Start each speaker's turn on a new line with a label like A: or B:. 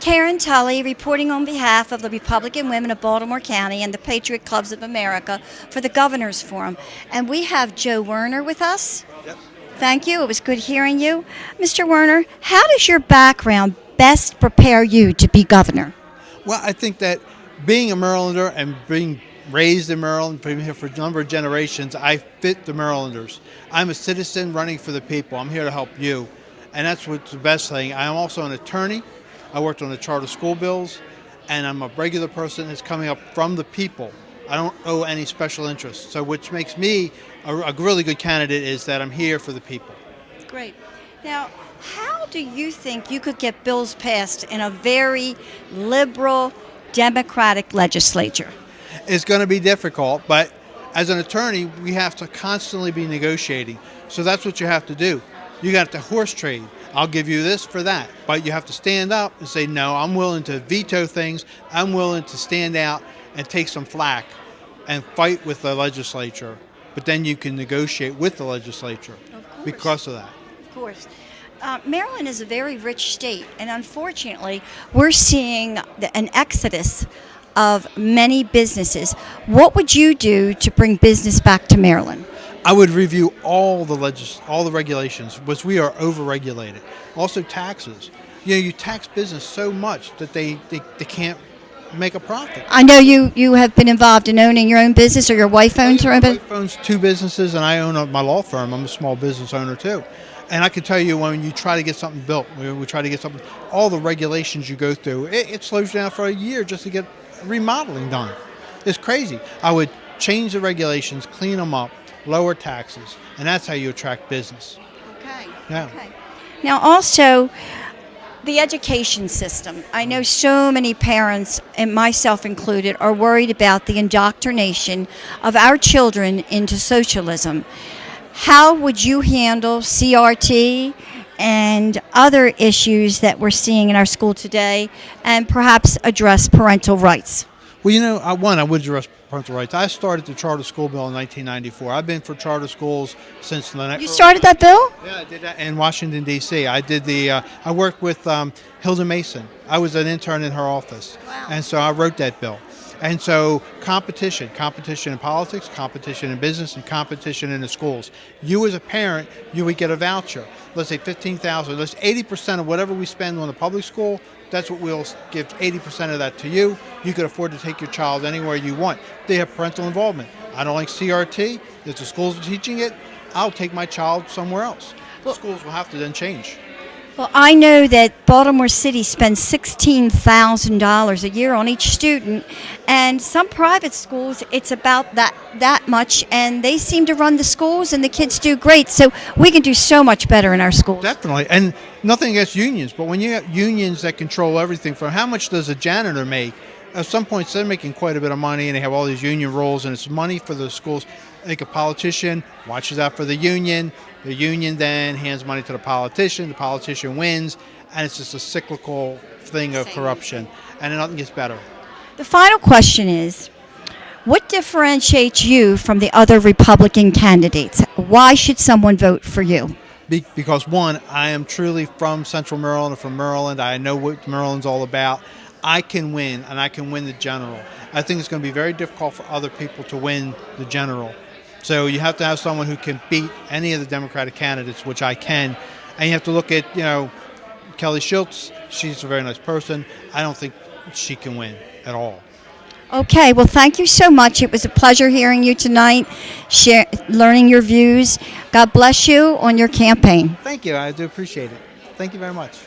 A: Karen Tully, reporting on behalf of the Republican Women of Baltimore County and the Patriot Clubs of America for the Governor's Forum. And we have Joe Werner with us.
B: Yep.
A: Thank you. It was good hearing you. Mr. Werner, how does your background best prepare you to be governor?
B: Well, I think that being a Marylander and being raised in Maryland, being here for a number of generations, I fit the Marylanders. I'm a citizen running for the people. I'm here to help you. And that's what's the best thing. I'm also an attorney. I worked on the charter school bills, and I'm a regular person that's coming up from the people. I don't owe any special interest. So which makes me a really good candidate is that I'm here for the people.
A: Great. Now, how do you think you could get bills passed in a very liberal, democratic legislature?
B: It's going to be difficult, but as an attorney, we have to constantly be negotiating. So that's what you have to do. You got to horse trade. I'll give you this for that. But you have to stand up and say, no, I'm willing to veto things. I'm willing to stand out and take some flack and fight with the legislature. But then you can negotiate with the legislature because of that.
A: Of course. Maryland is a very rich state, and unfortunately, we're seeing an exodus of many businesses. What would you do to bring business back to Maryland?
B: I would review all the regulations, which we are over-regulated. Also taxes. You tax business so much that they can't make a profit.
A: I know you have been involved in owning your own business, or your wife owns her own business?
B: My wife owns 2 businesses, and I own my law firm. I'm a small business owner, too. And I can tell you, when you try to get something built, we try to get something, all the regulations you go through, it slows you down for a year just to get remodeling done. It's crazy. I would change the regulations, clean them up, lower taxes, and that's how you attract business.
A: Okay.
B: Yeah.
A: Okay. Now, also, the education system. I know so many parents, and myself included, are worried about the indoctrination of our children into socialism. How would you handle CRT and other issues that we're seeing in our school today, and perhaps address parental rights?
B: Well, I would address parental rights. I started the charter school bill in 1994. I've been for charter schools since the...
A: You started that bill?
B: Yeah, I did that in Washington, D.C. I worked with Hilda Mason. I was an intern in her office.
A: Wow.
B: And so I wrote that bill. And so competition in politics, competition in business, and competition in the schools. You as a parent, you would get a voucher. Let's say $15,000. Let's 80% of whatever we spend on the public school, that's what we'll give 80% of that to you. You could afford to take your child anywhere you want. They have parental involvement. I don't like CRT. If the schools are teaching it, I'll take my child somewhere else. The schools will have to then change.
A: Well, I know that Baltimore City spends $16,000 a year on each student, and some private schools, it's about that much, and they seem to run the schools, and the kids do great. So we can do so much better in our schools.
B: Definitely, and nothing against unions, but when you have unions that control everything, from how much does a janitor make? At some points, they're making quite a bit of money, and they have all these union roles, and it's money for the schools. I think a politician watches out for the union then hands money to the politician wins, and it's just a cyclical thing of corruption, and nothing gets better.
A: The final question is, what differentiates you from the other Republican candidates? Why should someone vote for you?
B: Because, one, I am truly from Central Maryland or from Maryland. I know what Maryland's all about. I can win, and I can win the general. I think it's going to be very difficult for other people to win the general. So you have to have someone who can beat any of the Democratic candidates, which I can. And you have to look at, Kelly Schultz. She's a very nice person. I don't think she can win at all.
A: Okay, well, thank you so much. It was a pleasure hearing you tonight, learning your views. God bless you on your campaign.
B: Thank you. I do appreciate it. Thank you very much.